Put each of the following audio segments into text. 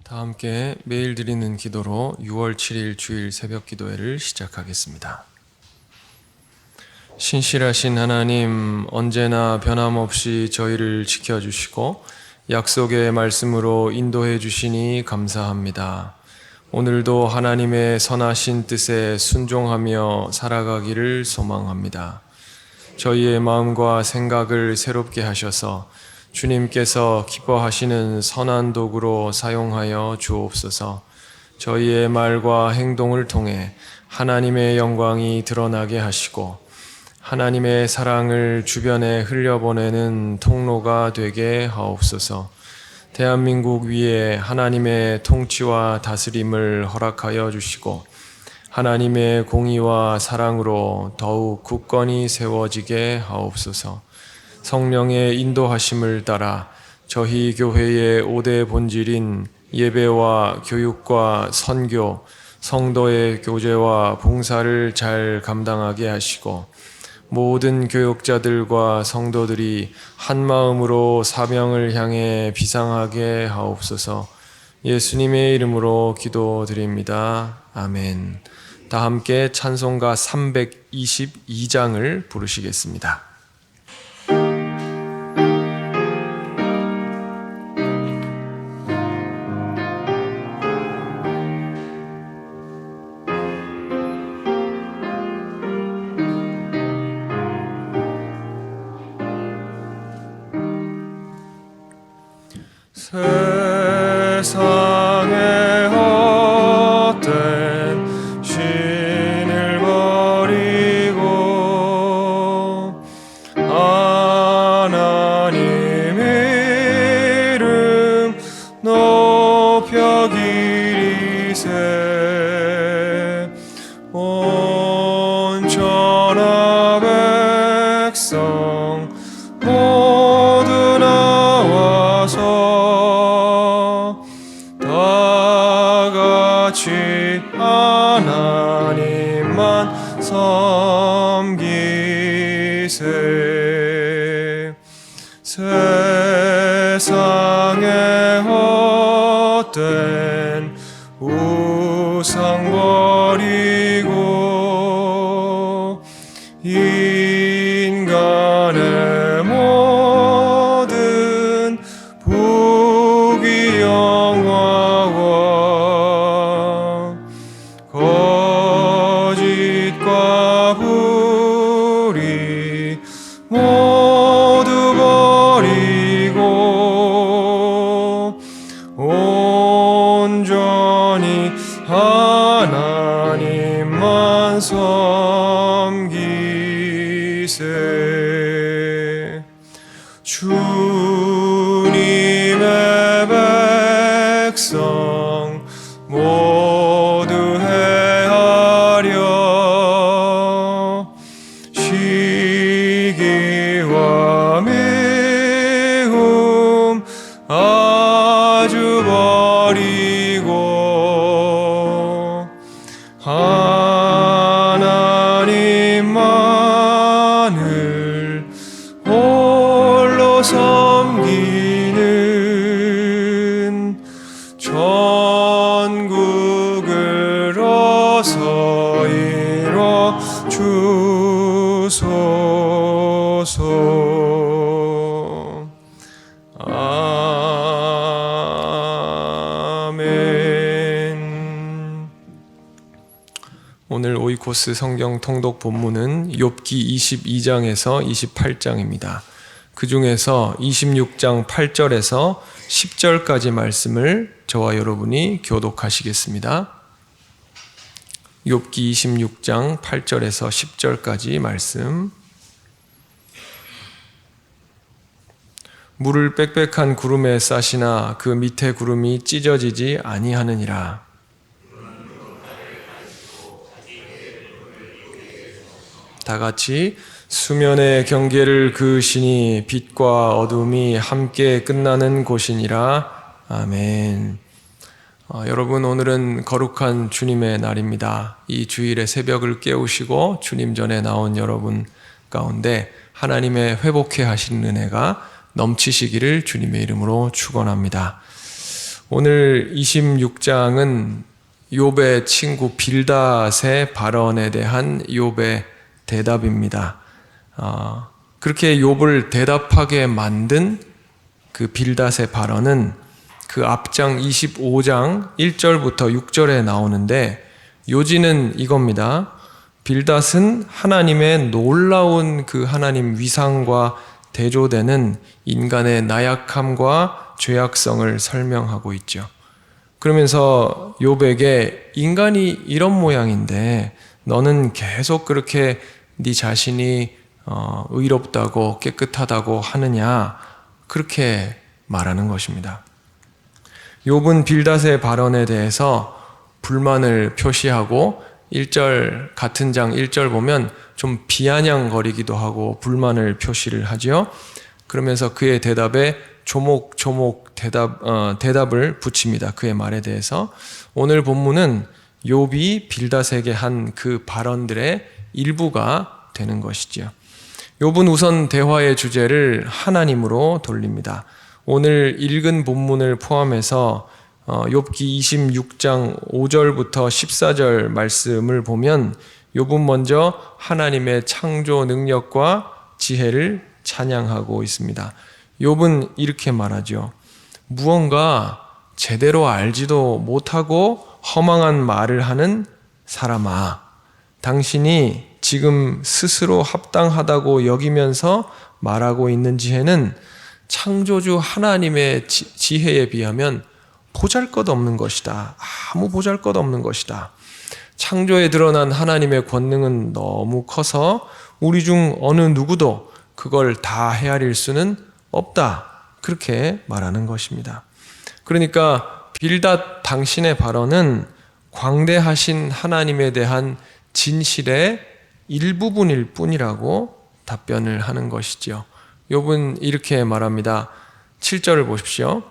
다 함께 매일 드리는 기도로 6월 7일 주일 새벽 기도회를 시작하겠습니다. 신실하신 하나님, 언제나 변함없이 저희를 지켜주시고 약속의 말씀으로 인도해 주시니 감사합니다. 오늘도 하나님의 선하신 뜻에 순종하며 살아가기를 소망합니다. 저희의 마음과 생각을 새롭게 하셔서 주님께서 기뻐하시는 선한 도구로 사용하여 주옵소서. 저희의 말과 행동을 통해 하나님의 영광이 드러나게 하시고 하나님의 사랑을 주변에 흘려보내는 통로가 되게 하옵소서. 대한민국 위에 하나님의 통치와 다스림을 허락하여 주시고 하나님의 공의와 사랑으로 더욱 굳건히 세워지게 하옵소서. 성령의 인도하심을 따라 저희 교회의 5대 본질인 예배와 교육과 선교, 성도의 교제와 봉사를 잘 감당하게 하시고 모든 교역자들과 성도들이 한 마음으로 사명을 향해 비상하게 하옵소서. 예수님의 이름으로 기도드립니다. 아멘. 다 함께 찬송가 322장을 부르시겠습니다. 세상의 헛된 신을 버리고 하나님 이름 높여 기리세. 온 천하 백성 모두 나와서 다같이 하나님만 섬기세. 세상의 헛된 우상 버리고 인간의 모든 부귀영화와 거짓과 불의 모두 버리고 온전히 하나님만 섬기세. 주님의 백성 모두 헤아려 시기와 미움 아주 버리고 하나님만을 홀로 섬기는 천국을 어서 이뤄 주소서. 아멘. 오늘 오이코스 성경 통독 본문은 욥기 22장에서 28장입니다. 그 중에서 26장 8절에서 10절까지 말씀을 저와 여러분이 교독하시겠습니다. 욥기 26장 8절에서 10절까지 말씀. 물을 빽빽한 구름에 싸시나 그 밑에 구름이 찢어지지 아니하느니라. 다같이 수면의 경계를 그으시니 빛과 어둠이 함께 끝나는 곳이니라. 아멘. 여러분, 오늘은 거룩한 주님의 날입니다. 이 주일의 새벽을 깨우시고 주님 전에 나온 여러분 가운데 하나님의 회복해 하시는 은혜가 넘치시기를 주님의 이름으로 축원합니다. 오늘 26장은 욥의 친구 빌닷의 발언에 대한 욥의 대답입니다. 그렇게 욥을 대답하게 만든 그 빌닷의 발언은 그 앞장 25장 1절부터 6절에 나오는데 요지는 이겁니다. 빌닷은 하나님의 놀라운 그 하나님 위상과 대조되는 인간의 나약함과 죄악성을 설명하고 있죠. 그러면서 욥에게 인간이 이런 모양인데 너는 계속 그렇게 네 자신이 의롭다고 깨끗하다고 하느냐, 그렇게 말하는 것입니다. 욥은 빌닷의 발언에 대해서 불만을 표시하고 1절 같은 장 1절 보면 좀 비아냥거리기도 하고 불만을 표시를 하지요. 그러면서 그의 대답에 조목조목 대답을 붙입니다. 그의 말에 대해서. 오늘 본문은 욥이 빌닷에게 한 그 발언들의 일부가 되는 것이지요. 욥은 우선 대화의 주제를 하나님으로 돌립니다. 오늘 읽은 본문을 포함해서 욥기 26장 5절부터 14절 말씀을 보면 욥은 먼저 하나님의 창조 능력과 지혜를 찬양하고 있습니다. 욥은 이렇게 말하죠. 무언가 제대로 알지도 못하고 허망한 말을 하는 사람아, 당신이 지금 스스로 합당하다고 여기면서 말하고 있는 지혜는 창조주 하나님의 지혜에 비하면 보잘것없는 것이다. 아무 보잘것없는 것이다. 창조에 드러난 하나님의 권능은 너무 커서 우리 중 어느 누구도 그걸 다 헤아릴 수는 없다. 그렇게 말하는 것입니다. 그러니까 빌닷 당신의 발언은 광대하신 하나님에 대한 진실의 일부분일 뿐이라고 답변을 하는 것이지요. 욥은 이렇게 말합니다. 7절을 보십시오.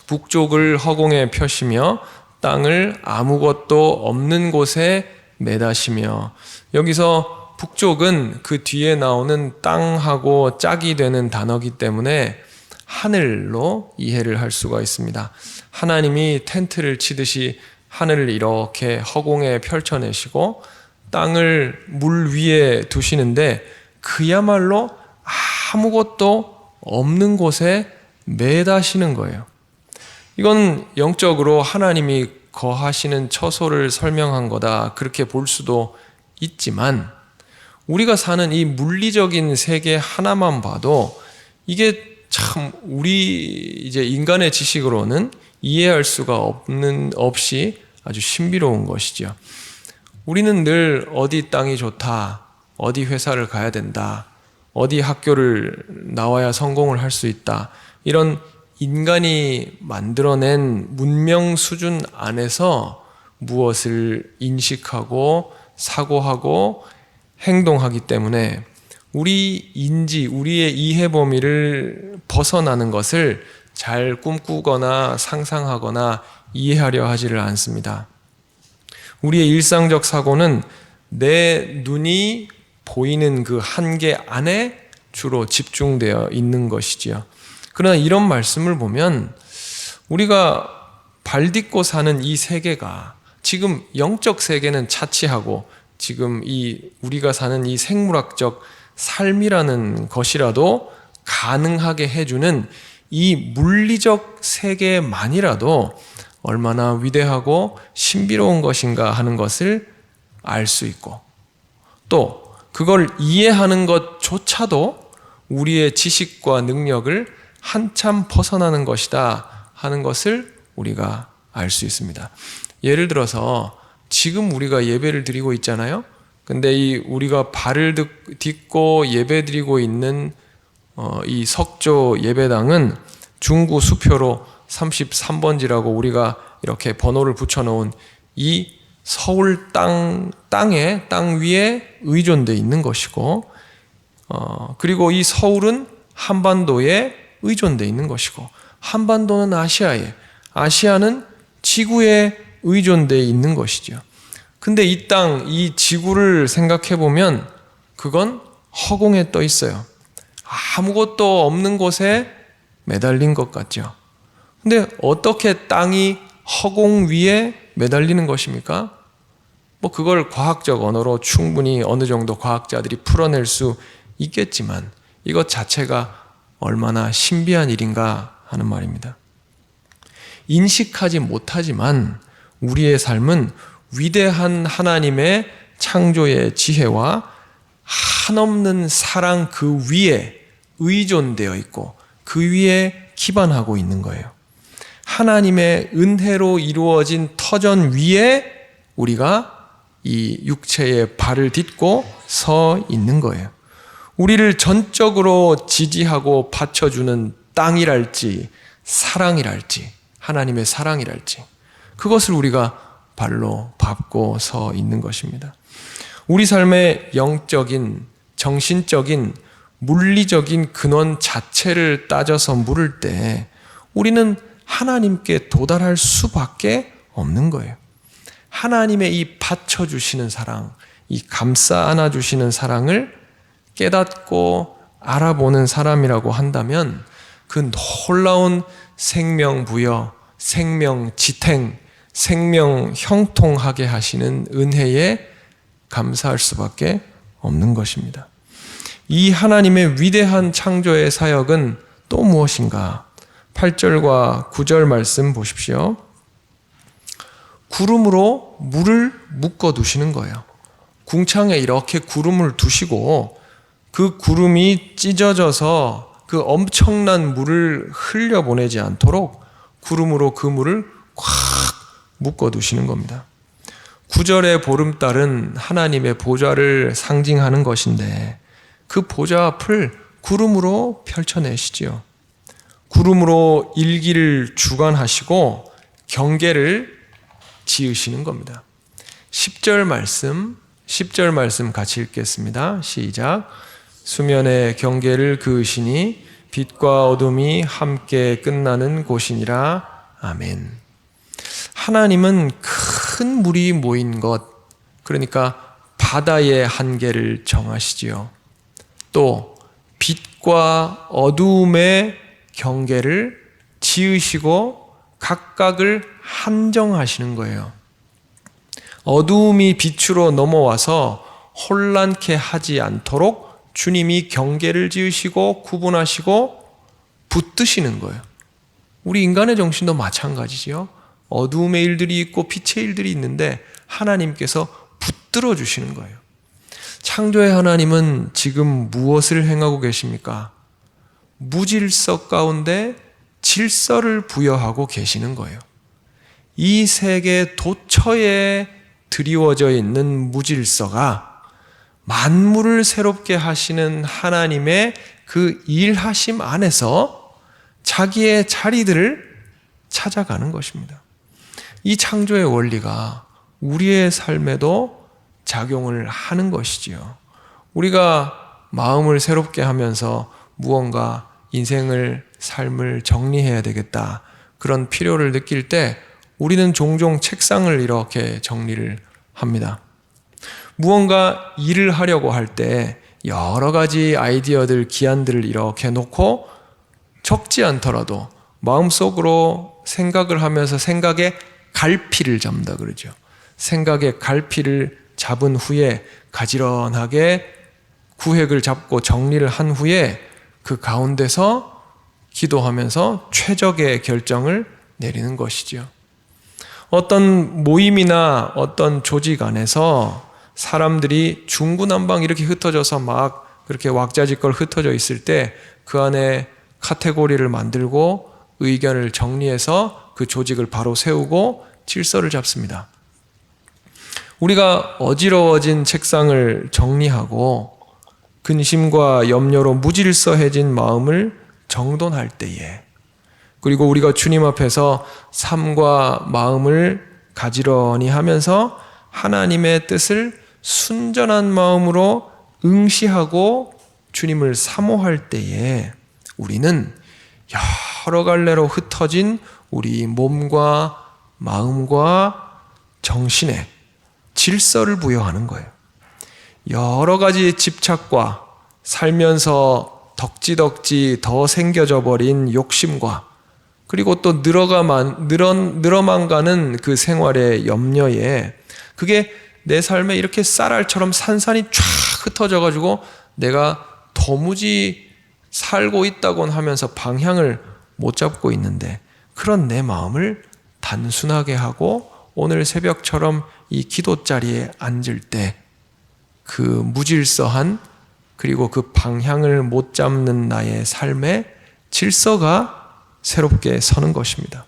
북쪽을 허공에 펴시며 땅을 아무것도 없는 곳에 매다시며. 여기서 북쪽은 그 뒤에 나오는 땅하고 짝이 되는 단어이기 때문에 하늘로 이해를 할 수가 있습니다. 하나님이 텐트를 치듯이 하늘을 이렇게 허공에 펼쳐내시고 땅을 물 위에 두시는데 그야말로 아무것도 없는 곳에 매다시는 거예요. 이건 영적으로 하나님이 거하시는 처소를 설명한 거다, 그렇게 볼 수도 있지만 우리가 사는 이 물리적인 세계 하나만 봐도 이게 참 우리 이제 인간의 지식으로는 이해할 수가 없이 아주 신비로운 것이죠. 우리는 늘 어디 땅이 좋다, 어디 회사를 가야 된다, 어디 학교를 나와야 성공을 할 수 있다, 이런 인간이 만들어낸 문명 수준 안에서 무엇을 인식하고 사고하고 행동하기 때문에 우리 인지, 우리의 이해 범위를 벗어나는 것을 잘 꿈꾸거나 상상하거나 이해하려 하지를 않습니다. 우리의 일상적 사고는 내 눈이 보이는 그 한계 안에 주로 집중되어 있는 것이지요. 그러나 이런 말씀을 보면 우리가 발딛고 사는 이 세계가 지금 영적 세계는 차치하고 지금 이 우리가 사는 이 생물학적 삶이라는 것이라도 가능하게 해주는 이 물리적 세계만이라도 얼마나 위대하고 신비로운 것인가 하는 것을 알 수 있고, 또 그걸 이해하는 것조차도 우리의 지식과 능력을 한참 벗어나는 것이다 하는 것을 우리가 알 수 있습니다. 예를 들어서 지금 우리가 예배를 드리고 있잖아요. 근데 이 우리가 발을 딛고 예배 드리고 있는 이 석조 예배당은 중구 수표로 33번지라고 우리가 이렇게 번호를 붙여놓은 이 서울 땅 위에 의존되어 있는 것이고, 그리고 이 서울은 한반도에 의존되어 있는 것이고, 한반도는 아시아에, 아시아는 지구에 의존되어 있는 것이죠. 근데 이 땅, 이 지구를 생각해 보면 그건 허공에 떠 있어요. 아무것도 없는 곳에 매달린 것 같죠. 근데 어떻게 땅이 허공 위에 매달리는 것입니까? 뭐 그걸 과학적 언어로 충분히 어느 정도 과학자들이 풀어낼 수 있겠지만 이것 자체가 얼마나 신비한 일인가 하는 말입니다. 인식하지 못하지만 우리의 삶은 위대한 하나님의 창조의 지혜와 한없는 사랑 그 위에 의존되어 있고 그 위에 기반하고 있는 거예요. 하나님의 은혜로 이루어진 터전 위에 우리가 이 육체의 발을 딛고 서 있는 거예요. 우리를 전적으로 지지하고 받쳐주는 땅이랄지 사랑이랄지 하나님의 사랑이랄지 그것을 우리가 발로 밟고 서 있는 것입니다. 우리 삶의 영적인, 정신적인, 물리적인 근원 자체를 따져서 물을 때 우리는 하나님께 도달할 수밖에 없는 거예요. 하나님의 이 받쳐주시는 사랑, 이 감싸 안아주시는 사랑을 깨닫고 알아보는 사람이라고 한다면 그 놀라운 생명 부여, 생명 지탱, 생명 형통하게 하시는 은혜에 감사할 수밖에 없는 것입니다. 이 하나님의 위대한 창조의 사역은 또 무엇인가? 8절과 9절 말씀 보십시오. 구름으로 물을 묶어 두시는 거예요. 궁창에 이렇게 구름을 두시고 그 구름이 찢어져서 그 엄청난 물을 흘려보내지 않도록 구름으로 그 물을 꽉 묶어 두시는 겁니다. 9절의 보름달은 하나님의 보좌를 상징하는 것인데 그 보좌 앞을 구름으로 펼쳐내시지요. 구름으로 일기를 주관하시고 경계를 지으시는 겁니다. 10절 말씀 같이 읽겠습니다. 시작. 수면의 경계를 그으시니 빛과 어둠이 함께 끝나는 곳이니라. 아멘. 하나님은 큰 물이 모인 것, 그러니까 바다의 한계를 정하시지요. 또 빛과 어두움의 경계를 지으시고 각각을 한정하시는 거예요. 어두움이 빛으로 넘어와서 혼란케 하지 않도록 주님이 경계를 지으시고 구분하시고 붙드시는 거예요. 우리 인간의 정신도 마찬가지지요. 어두움의 일들이 있고 빛의 일들이 있는데 하나님께서 붙들어 주시는 거예요. 창조의 하나님은 지금 무엇을 행하고 계십니까? 무질서 가운데 질서를 부여하고 계시는 거예요. 이 세계 도처에 드리워져 있는 무질서가 만물을 새롭게 하시는 하나님의 그 일하심 안에서 자기의 자리들을 찾아가는 것입니다. 이 창조의 원리가 우리의 삶에도 작용을 하는 것이지요. 우리가 마음을 새롭게 하면서 무언가 인생을, 삶을 정리해야 되겠다. 그런 필요를 느낄 때 우리는 종종 책상을 이렇게 정리를 합니다. 무언가 일을 하려고 할 때 여러 가지 아이디어들, 기안들을 이렇게 놓고 적지 않더라도 마음속으로 생각을 하면서 생각에 갈피를 잡는다 그러죠. 생각의 갈피를 잡은 후에 가지런하게 구획을 잡고 정리를 한 후에 그 가운데서 기도하면서 최적의 결정을 내리는 것이죠. 어떤 모임이나 어떤 조직 안에서 사람들이 중구난방 이렇게 흩어져서 막 그렇게 왁자지껄 흩어져 있을 때 그 안에 카테고리를 만들고 의견을 정리해서 그 조직을 바로 세우고 질서를 잡습니다. 우리가 어지러워진 책상을 정리하고 근심과 염려로 무질서해진 마음을 정돈할 때에, 그리고 우리가 주님 앞에서 삶과 마음을 가지런히 하면서 하나님의 뜻을 순전한 마음으로 응시하고 주님을 사모할 때에 우리는 여러 갈래로 흩어진 우리 몸과 마음과 정신에 질서를 부여하는 거예요. 여러 가지 집착과 살면서 덕지덕지 더 생겨져 버린 욕심과 그리고 또 늘어만 가는 그 생활의 염려에 그게 내 삶에 이렇게 쌀알처럼 산산이 쫙 흩어져 가지고 내가 도무지 살고 있다곤 하면서 방향을 못 잡고 있는데, 그런 내 마음을 단순하게 하고 오늘 새벽처럼 이 기도 자리에 앉을 때 그 무질서한, 그리고 그 방향을 못 잡는 나의 삶의 질서가 새롭게 서는 것입니다.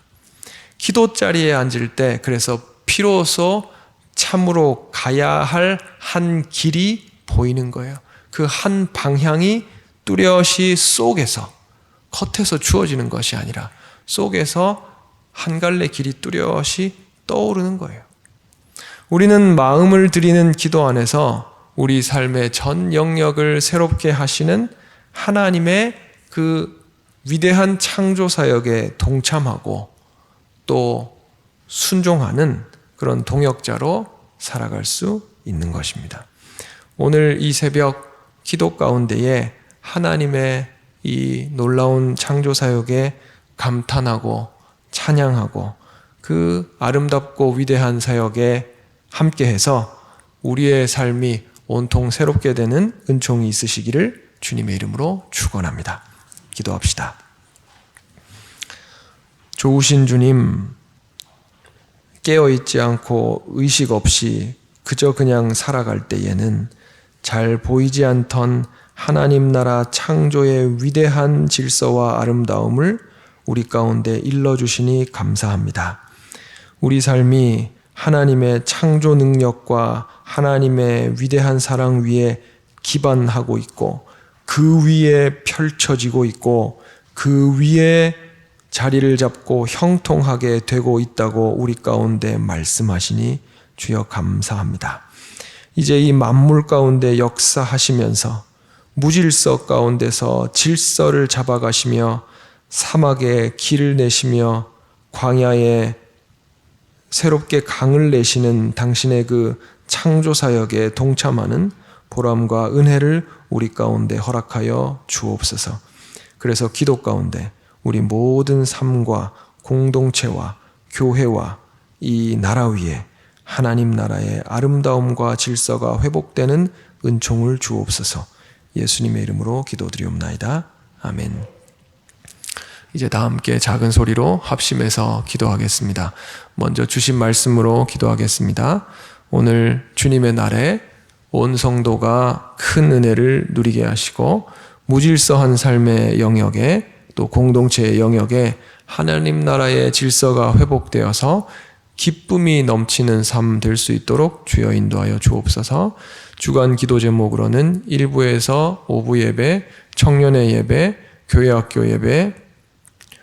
기도 자리에 앉을 때 그래서 비로소 참으로 가야 할 한 길이 보이는 거예요. 그 한 방향이 뚜렷이 속에서, 겉에서 주어지는 것이 아니라 속에서 한 갈래 길이 뚜렷이 떠오르는 거예요. 우리는 마음을 드리는 기도 안에서 우리 삶의 전 영역을 새롭게 하시는 하나님의 그 위대한 창조 사역에 동참하고 또 순종하는 그런 동역자로 살아갈 수 있는 것입니다. 오늘 이 새벽 기도 가운데에 하나님의 이 놀라운 창조 사역에 감탄하고 찬양하고 그 아름답고 위대한 사역에 함께해서 우리의 삶이 온통 새롭게 되는 은총이 있으시기를 주님의 이름으로 축원합니다. 기도합시다. 좋으신 주님, 깨어있지 않고 의식 없이 그저 그냥 살아갈 때에는 잘 보이지 않던 하나님 나라 창조의 위대한 질서와 아름다움을 우리 가운데 일러주시니 감사합니다. 우리 삶이 하나님의 창조 능력과 하나님의 위대한 사랑 위에 기반하고 있고 그 위에 펼쳐지고 있고 그 위에 자리를 잡고 형통하게 되고 있다고 우리 가운데 말씀하시니 주여 감사합니다. 이제 이 만물 가운데 역사하시면서 무질서 가운데서 질서를 잡아가시며 사막에 길을 내시며 광야에 새롭게 강을 내시는 당신의 그 창조사역에 동참하는 보람과 은혜를 우리 가운데 허락하여 주옵소서. 그래서 기도 가운데 우리 모든 삶과 공동체와 교회와 이 나라 위에 하나님 나라의 아름다움과 질서가 회복되는 은총을 주옵소서. 예수님의 이름으로 기도드리옵나이다. 아멘. 이제 다 함께 작은 소리로 합심해서 기도하겠습니다. 먼저 주신 말씀으로 기도하겠습니다. 오늘 주님의 날에 온 성도가 큰 은혜를 누리게 하시고 무질서한 삶의 영역에 또 공동체의 영역에 하나님 나라의 질서가 회복되어서 기쁨이 넘치는 삶 될 수 있도록 주여 인도하여 주옵소서. 주간 기도 제목으로는 1부에서 5부 예배, 청년의 예배, 교회학교 예배,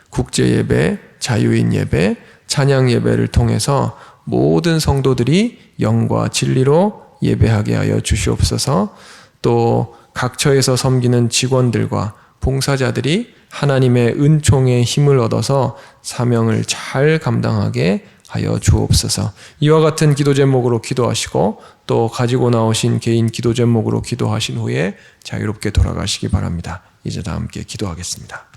국제 예배, 자유인 예배, 찬양 예배를 통해서 모든 성도들이 영과 진리로 예배하게 하여 주시옵소서. 또 각처에서 섬기는 직원들과 봉사자들이 하나님의 은총의 힘을 얻어서 사명을 잘 감당하게 하여 주옵소서. 이와 같은 기도 제목으로 기도하시고 또 가지고 나오신 개인 기도 제목으로 기도하신 후에 자유롭게 돌아가시기 바랍니다. 이제 다 함께 기도하겠습니다.